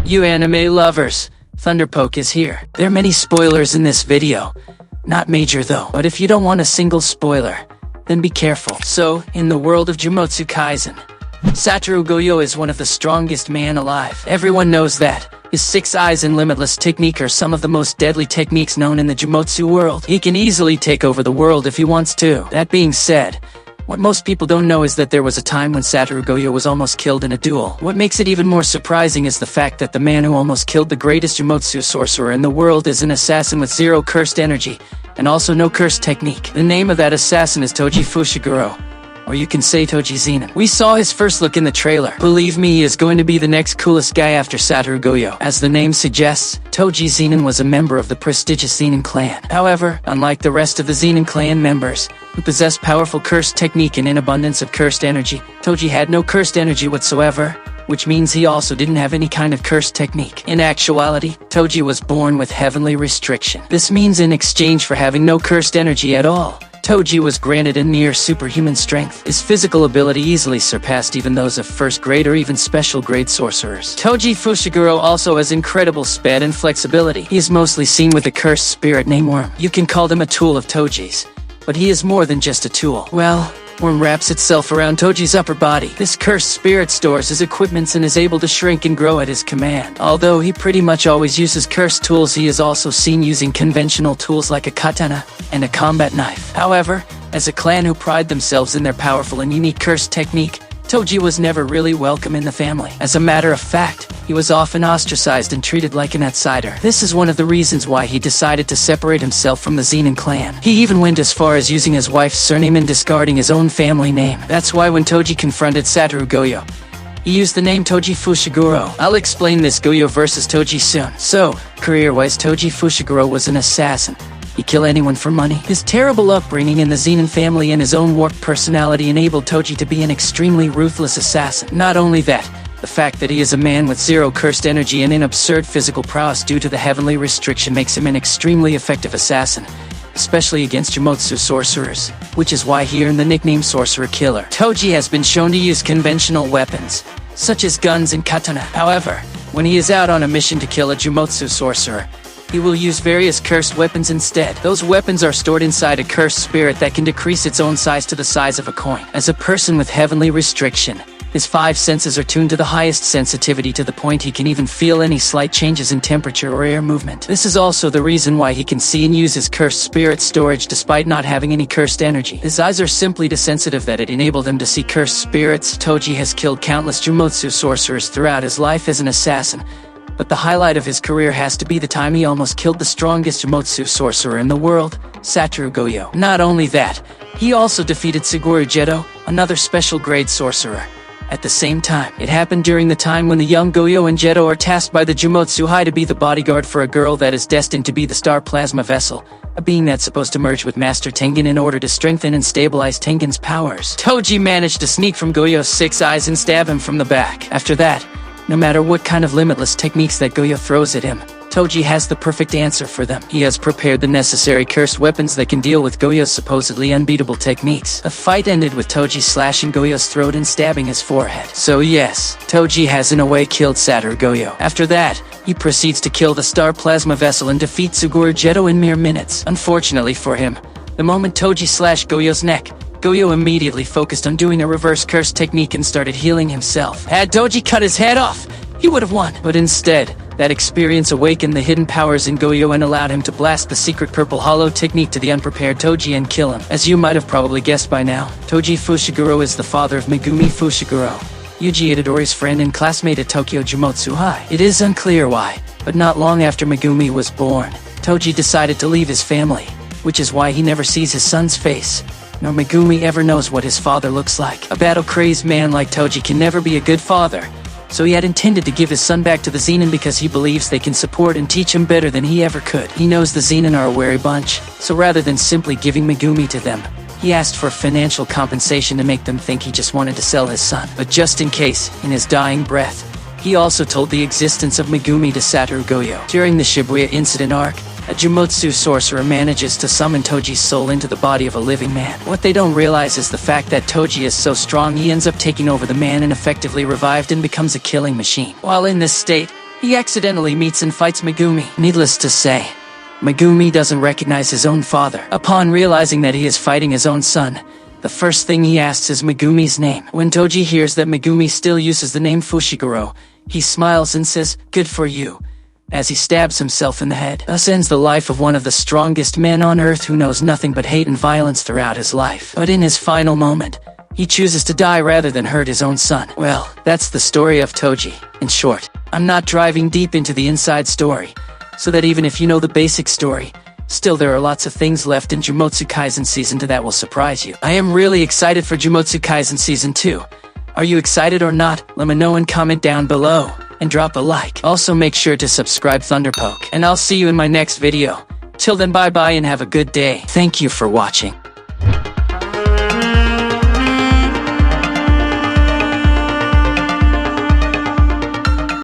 You anime lovers, Thunderpoke is here. There are many spoilers in this video. Not major though, but if you don't want a single spoiler, then be careful. So, in the world of Jujutsu Kaisen, Satoru Gojo is one of the strongest man alive. Everyone knows that. His 6 eyes and limitless technique are some of the most deadly techniques known in the Jujutsu world. He can easily take over the world if he wants to. That being said, what most people don't know is that there was a time when Satoru Gojo was almost killed in a duel. What makes it even more surprising is the fact that the man who almost killed the greatest Jujutsu sorcerer in the world is an assassin with 0 cursed energy, and also no cursed technique. The name of that assassin is Toji Fushiguro, or you can say Toji Zenin. We saw his first look in the trailer. Believe me, he is going to be the next coolest guy after Satoru Gojo. As the name suggests, Toji Zenin was a member of the prestigious Zenin clan. However, unlike the rest of the Zenin clan members, who possess powerful cursed technique and an abundance of cursed energy, Toji had no cursed energy whatsoever, which means he also didn't have any kind of cursed technique. In actuality, Toji was born with heavenly restriction. This means in exchange for having no cursed energy at all, Toji was granted a near superhuman strength. His physical ability easily surpassed even those of first grade or even special grade sorcerers. Toji Fushiguro also has incredible speed and flexibility. He is mostly seen with a cursed spirit named Worm. You can call him a tool of Toji's, but he is more than just a tool. Well, Worm wraps itself around Toji's upper body. This cursed spirit stores his equipments and is able to shrink and grow at his command. Although he pretty much always uses cursed tools, he is also seen using conventional tools like a katana and a combat knife. However, as a clan who pride themselves in their powerful and unique cursed technique, Toji was never really welcome in the family. As a matter of fact, he was often ostracized and treated like an outsider. This is one of the reasons why he decided to separate himself from the Zenin clan. He even went as far as using his wife's surname and discarding his own family name. That's why when Toji confronted Satoru Gojo, he used the name Toji Fushiguro. I'll explain this Gojo versus Toji soon. So, career-wise, Toji Fushiguro was an assassin. He'd kill anyone for money. His terrible upbringing in the Zenin family and his own warped personality enabled Toji to be an extremely ruthless assassin. Not only that, the fact that he is a man with 0 cursed energy and an absurd physical prowess due to the heavenly restriction makes him an extremely effective assassin, especially against Jujutsu sorcerers, which is why he earned the nickname Sorcerer Killer. Toji has been shown to use conventional weapons, such as guns and katana. However, when he is out on a mission to kill a Jujutsu sorcerer, he will use various cursed weapons instead. Those weapons are stored inside a cursed spirit that can decrease its own size to the size of a coin. As a person with heavenly restriction, his 5 senses are tuned to the highest sensitivity to the point he can even feel any slight changes in temperature or air movement. This is also the reason why he can see and use his cursed spirit storage despite not having any cursed energy. His eyes are simply too sensitive that it enabled him to see cursed spirits. Toji has killed countless Jujutsu sorcerers throughout his life as an assassin, but the highlight of his career has to be the time he almost killed the strongest Jujutsu sorcerer in the world, Satoru Gojo. Not only that, he also defeated Suguru Jeto, another special grade sorcerer. At the same time, it happened during the time when the young Gojo and Jeto are tasked by the Jujutsu High to be the bodyguard for a girl that is destined to be the Star Plasma Vessel, a being that's supposed to merge with Master Tengen in order to strengthen and stabilize Tengen's powers. Toji managed to sneak from Gojo's 6 eyes and stab him from the back. After that, no matter what kind of limitless techniques that Gojo throws at him, Toji has the perfect answer for them. He has prepared the necessary cursed weapons that can deal with Gojo's supposedly unbeatable techniques. The fight ended with Toji slashing Gojo's throat and stabbing his forehead. So yes, Toji has in a way killed Satoru Gojo. After that, he proceeds to kill the Star Plasma Vessel and defeat Suguru Jeto in mere minutes. Unfortunately for him, the moment Toji slashed Gojo's neck, Gojo immediately focused on doing a reverse curse technique and started healing himself. Had Toji cut his head off, he would have won. But instead, that experience awakened the hidden powers in Gojo and allowed him to blast the secret purple hollow technique to the unprepared Toji and kill him. As you might have probably guessed by now, Toji Fushiguro is the father of Megumi Fushiguro, Yuji Itadori's friend and classmate at Tokyo Jujutsu High. It is unclear why, but not long after Megumi was born, Toji decided to leave his family, which is why he never sees his son's face, nor Megumi ever knows what his father looks like. A battle-crazed man like Toji can never be a good father, so he had intended to give his son back to the Zenin because he believes they can support and teach him better than he ever could. He knows the Zenin are a wary bunch, so rather than simply giving Megumi to them, he asked for financial compensation to make them think he just wanted to sell his son. But just in case, in his dying breath, he also told the existence of Megumi to Satoru Gojo. During the Shibuya incident arc, a Jujutsu sorcerer manages to summon Toji's soul into the body of a living man. What they don't realize is the fact that Toji is so strong he ends up taking over the man and effectively revived and becomes a killing machine. While in this state, he accidentally meets and fights Megumi. Needless to say, Megumi doesn't recognize his own father. Upon realizing that he is fighting his own son, the first thing he asks is Megumi's name. When Toji hears that Megumi still uses the name Fushiguro, he smiles and says, "Good for you," as he stabs himself in the head. Thus ends the life of one of the strongest men on Earth who knows nothing but hate and violence throughout his life. But in his final moment, he chooses to die rather than hurt his own son. Well, that's the story of Toji. In short, I'm not driving deep into the inside story, so that even if you know the basic story, still there are lots of things left in Jujutsu Kaisen Season 2 that will surprise you. I am really excited for Jujutsu Kaisen Season 2. Are you excited or not? Let me know and comment down below, and drop a like. Also make sure to subscribe Thunderpoke, and I'll see you in my next video. Till then, bye bye and have a good day. Thank you for watching.